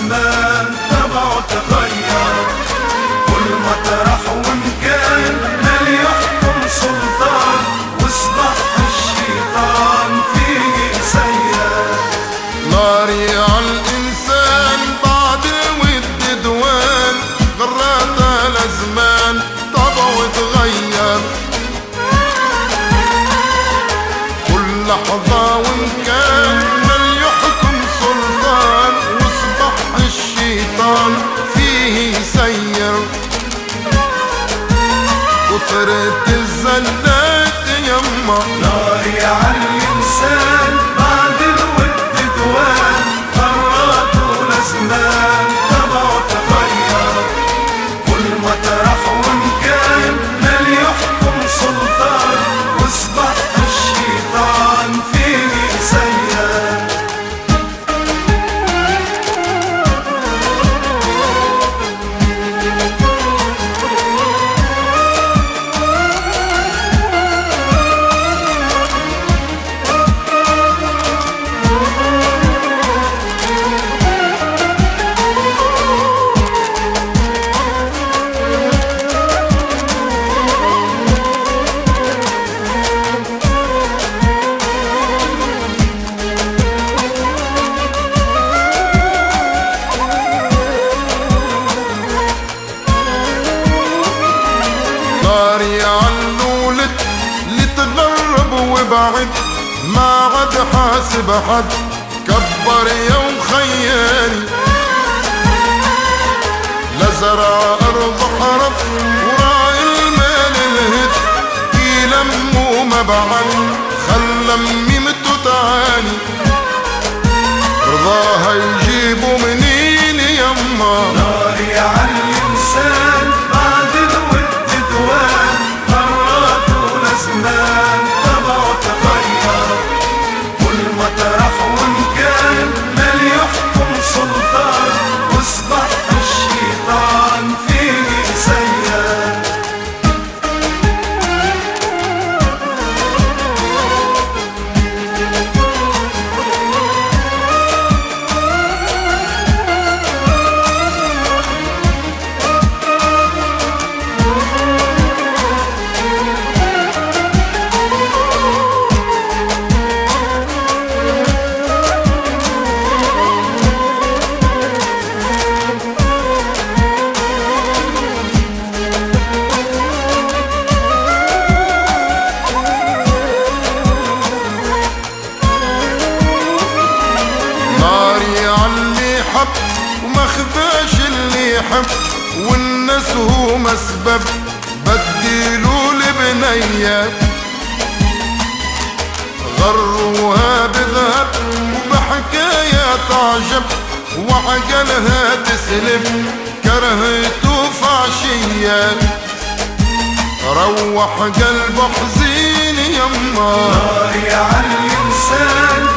الأزمان طبعه تغير، كل مطرح ومكان مال يحكم سلطان، واصبح الشيطان فيه يسير. ناري عالإنسان بعد الود دوان، غرات الأزمان طبعه تغير، كل لحظة ومكان مال يحكم سلطان، واصبح الشيطان فيه يسير. كثرت الزلات يما ناري عالإنسان بعد الود دوان، غراته الأزمان طبعه تغير، كل مطرح ومكان مال يحكم سلطان، واصبح الشيطان فيه يسير. ناري عالولد لتغرب وبعد، ما عاد حاسب حد كبر يا وخياني، لزرع أرض حرب وراء المال الهد، يلموا ما بعد خلى ميمته تعاني، رضاها يجيبوا منين يما. ناري عالإنسان بعد الود دوان، غراته الأزمان طبعه تغير، كل مطرح ومكان مال يحكم سلطان، واصبح الشيطان فيه يسير. ناري عاللي حب وما خفاش اللي يحب، والناس هو مسبب بدلوا لبنية، غروها بذهب وبحكايات عجب، وعقلها تسلف كرهته في عشية، روح قلبه حزين يما. ناري عالإنسان